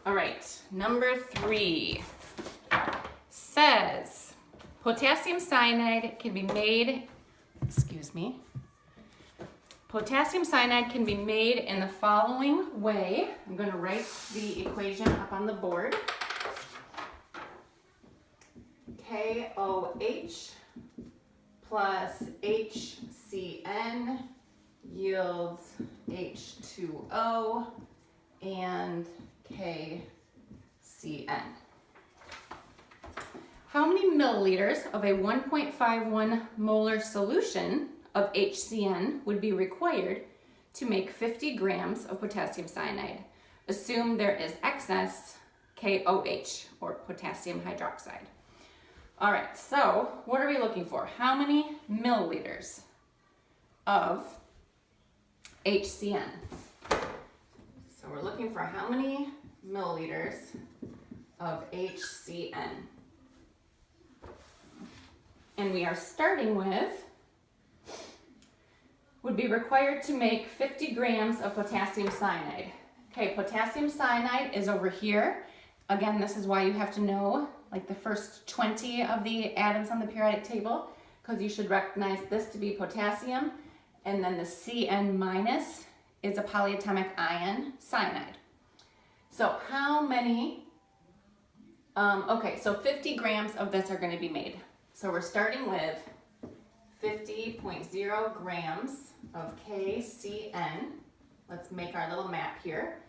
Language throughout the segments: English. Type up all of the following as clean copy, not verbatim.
All right, number 3 says potassium cyanide can be made, potassium cyanide can be made in the following way. I'm going to write the equation up on the board. KOH plus HCN yields H2O and KCN. How many milliliters of a 1.51 molar solution of HCN would be required to make 50 grams of potassium cyanide? Assume there is excess KOH, or potassium hydroxide. All right, so what are we looking for? How many milliliters of HCN? So we're looking for how many milliliters of HCN. And we are starting with, would be required to make 50 grams of potassium cyanide. Okay, potassium cyanide is over here. Again, this is why you have to know like the first 20 of the atoms on the periodic table, because you should recognize this to be potassium, and then the Cn minus is a polyatomic ion, cyanide. So how many, okay, so 50 grams of this are going to be made. So we're starting with 50.0 grams of KCN. Let's make our little map here.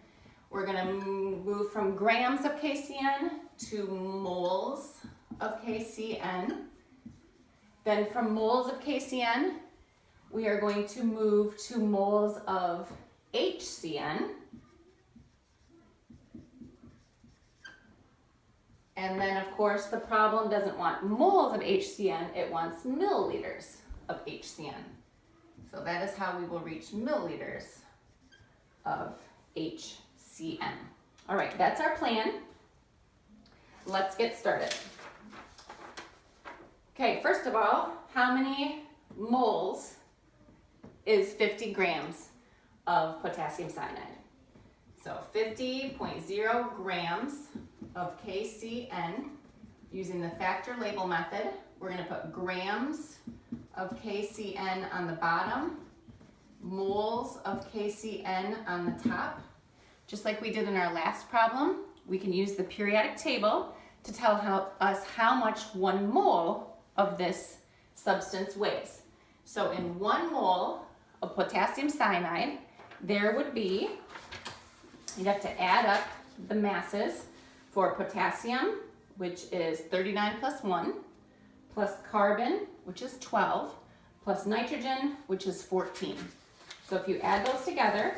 We're going to move from grams of KCN to moles of KCN. Then from moles of KCN, we are going to move to moles of HCN. And then, of course, the problem doesn't want moles of HCN, it wants milliliters of HCN. So that is how we will reach milliliters of HCN. All right, that's our plan. Let's get started. Okay, first of all, how many moles is 50 grams of potassium cyanide? So 50.0 grams of KCN, using the factor label method. We're going to put grams of KCN on the bottom, moles of KCN on the top. Just like we did in our last problem, we can use the periodic table to tell us how much 1 mole of this substance weighs. So in 1 mole of potassium cyanide, there would be, you'd have to add up the masses for potassium, which is 39 plus 1, plus carbon, which is 12, plus nitrogen, which is 14. So if you add those together,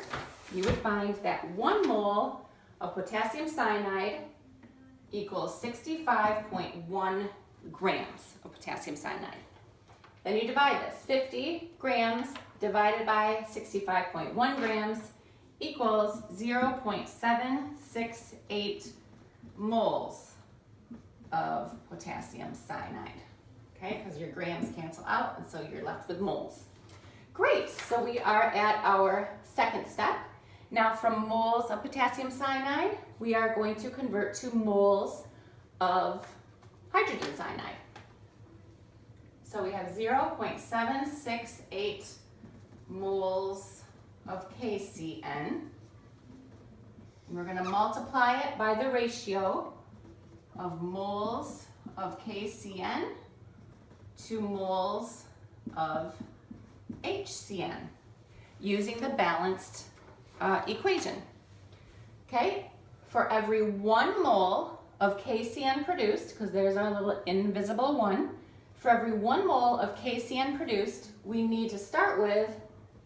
you would find that 1 mole of potassium cyanide equals 65.1 grams of potassium cyanide. Then you divide this. 50 grams divided by 65.1 grams equals 0.768 moles of potassium cyanide. Okay, because your grams cancel out, and so you're left with moles. Great, so we are at our second step. Now from moles of potassium cyanide, we are going to convert to moles of hydrogen cyanide. So we have 0.768 moles of KCN. We're going to multiply it by the ratio of moles of KCN to moles of HCN using the balanced equation. Okay, for every 1 mole of KCN produced, because there's our little invisible 1, for every 1 mole of KCN produced, we need to start with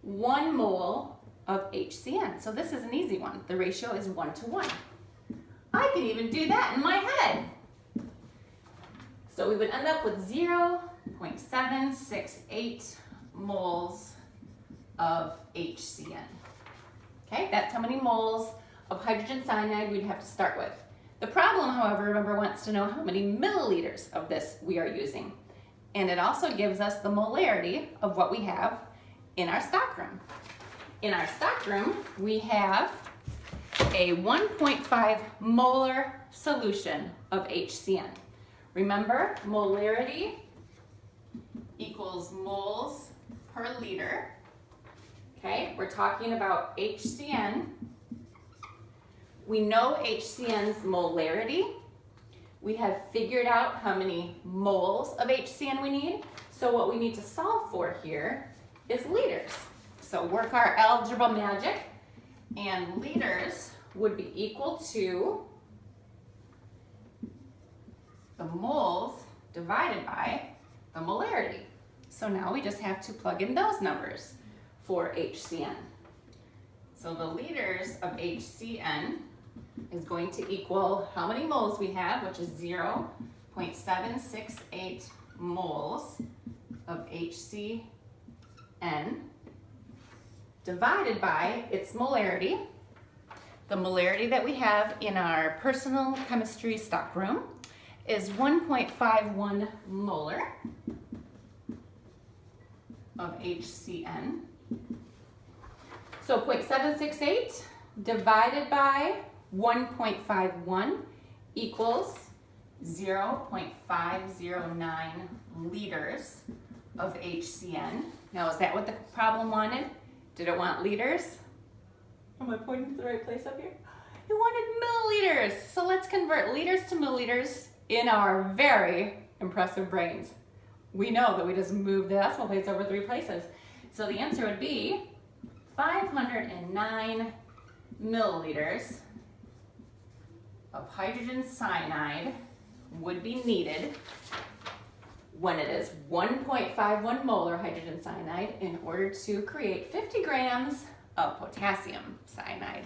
1 mole of HCN. So this is an easy one. The ratio is 1 to 1. I can even do that in my head. So we would end up with 0.768 moles of HCN. Okay, that's how many moles of hydrogen cyanide we'd have to start with. The problem, however, remember, wants to know how many milliliters of this we are using. And it also gives us the molarity of what we have in our stockroom. In our stockroom, we have a 1.5 molar solution of HCN. Remember, molarity equals moles per liter. Okay, we're talking about HCN. We know HCN's molarity. We have figured out how many moles of HCN we need. So what we need to solve for here is liters. So work our algebra magic, and liters would be equal to the moles divided by the molarity. So now we just have to plug in those numbers for HCN. So the liters of HCN is going to equal how many moles we have, which is 0.768 moles of HCN divided by its molarity. The molarity that we have in our personal chemistry stockroom is 1.51 molar of HCN. So 0.768 divided by 1.51 equals 0.509 liters of HCN. Now, is that what the problem wanted? Did it want liters? Am I pointing to the right place up here? It wanted milliliters. So let's convert liters to milliliters in our very impressive brains. We know that we just moved the decimal place over 3 places. So the answer would be 509 milliliters of hydrogen cyanide would be needed when it is 1.51 molar hydrogen cyanide in order to create 50 grams of potassium cyanide.